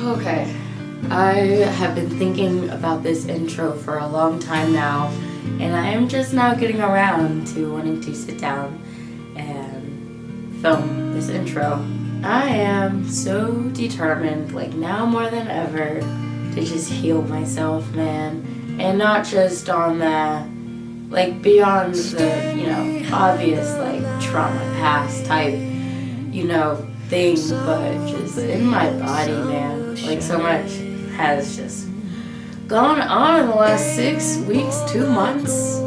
Okay, I have been thinking about this intro for a long time now, and I am just now getting around to wanting to sit down and film this intro. I am so determined, like now more than ever, to just heal myself, man. And not just on the, like beyond the, obvious, like trauma past type, thing, but just in my body, man. Like so much has just gone on in the last 6 weeks, 2 months,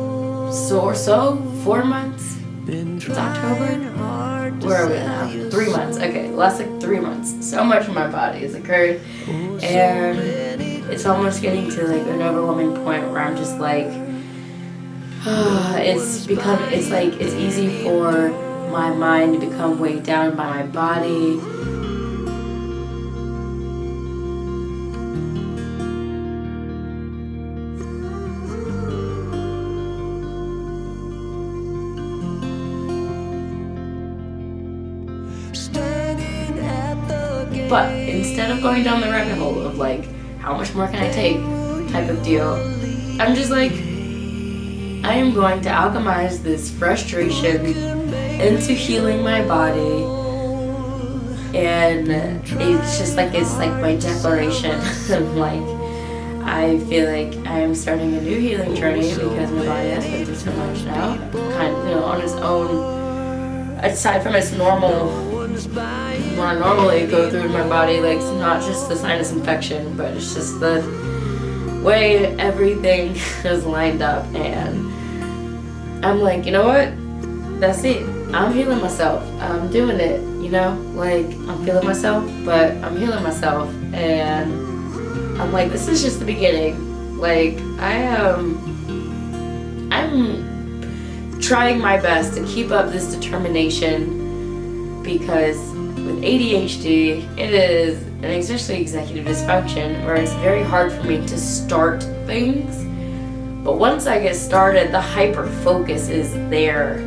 or so, 4 months. It's October. Where are we now? 3 months. Okay, last like 3 months. So much in my body has occurred, and it's almost getting to like an overwhelming point where I'm just like, it's easy for my mind to become weighed down by my body. But instead of going down the rabbit hole of like, how much more can I take type of deal, I'm just like, I am going to alchemize this frustration into healing my body. And it's like my declaration. Like, I feel like I am starting a new healing journey because my body has been through so much now. Kind of, on its own, aside from its normal, what I normally go through in my body, like it's not just the sinus infection, but it's just the way everything is lined up. And I'm like, you know what? That's it. I'm healing myself. I'm doing it, like I'm feeling myself, but I'm healing myself. And I'm like, this is just the beginning. Like I'm trying my best to keep up this determination, because with ADHD, it is, and especially executive dysfunction, where it's very hard for me to start things. But once I get started, the hyper focus is there.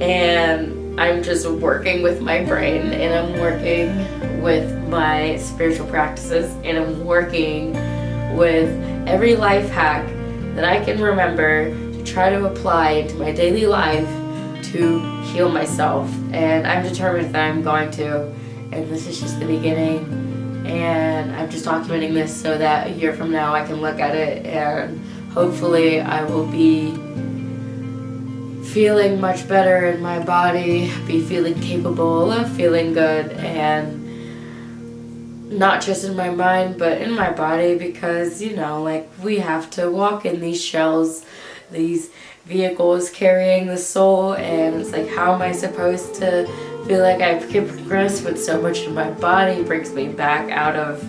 And I'm just working with my brain, and I'm working with my spiritual practices, and I'm working with every life hack that I can remember to try to apply into my daily life to heal myself. And I'm determined that I'm going to, and this is just the beginning. And I'm just documenting this so that a year from now I can look at it, and hopefully I will be feeling much better in my body, be feeling capable of feeling good, and not just in my mind but in my body, because like we have to walk in these shells, these vehicles carrying the soul, and it's like, how am I supposed to feel like I can progress when so much in my body brings me back out of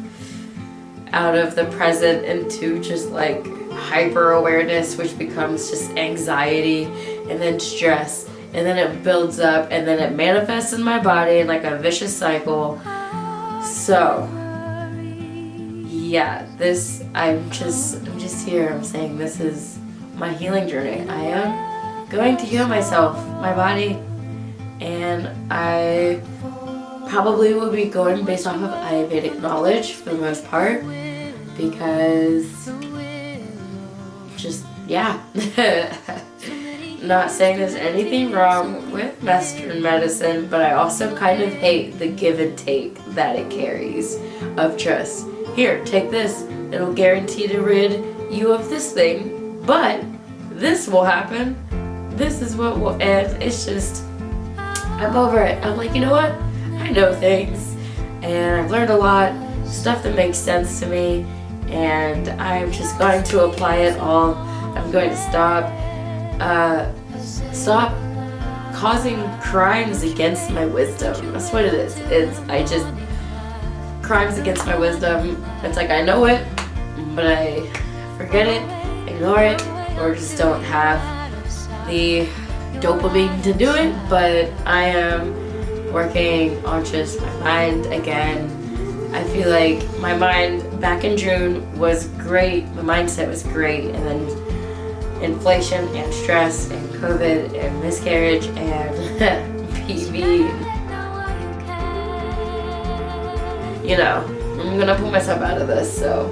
the present into just like hyper awareness, which becomes just anxiety and then stress, and then it builds up, and then it manifests in my body in like a vicious cycle. So yeah, I'm just here, I'm saying this is my healing journey. I am going to heal myself, my body, and I probably will be going based off of Ayurvedic knowledge for the most part, because not saying there's anything wrong with Western medicine, but I also kind of hate the give and take that it carries of just, here, take this, it'll guarantee to rid you of this thing, but this will happen, this is what will, and it's just, I'm over it. I'm like, you know what, I know things, and I've learned a lot, stuff that makes sense to me, and I'm just going to apply it all. I'm going to stop causing crimes against my wisdom. That's what it is. It's crimes against my wisdom. It's like, I know it, but I forget it, ignore it, or just don't have the dopamine to do it. But I am working on just my mind again. I feel like my mind back in June was great. My mindset was great, and then inflation and stress and COVID and miscarriage and PV, I'm gonna pull myself out of this. So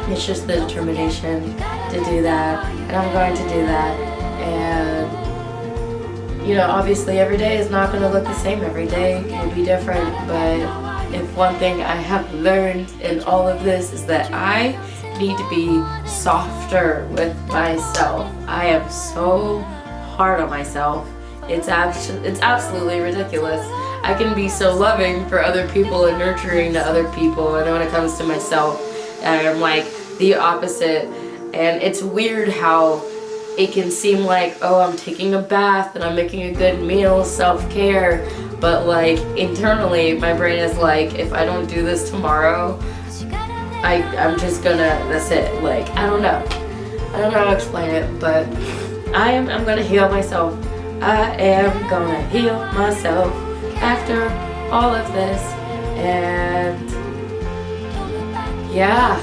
it's just the determination to do that, and I'm going to do that. And you know, obviously every day is not gonna look the same. Every day will be different. But if one thing I have learned in all of this is that I need to be softer with myself. I am so hard on myself. It's absolutely ridiculous. I can be so loving for other people and nurturing to other people, and then when it comes to myself, I'm like the opposite. And it's weird how it can seem like, oh, I'm taking a bath and I'm making a good meal, self-care, but like internally my brain is like, if I don't do this tomorrow, I'm just gonna, that's it. Like, I don't know how to explain it, but I'm gonna heal myself. I am gonna heal myself after all of this. And yeah,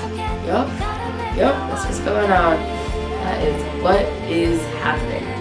yep, that's what's going on. That is what is happening.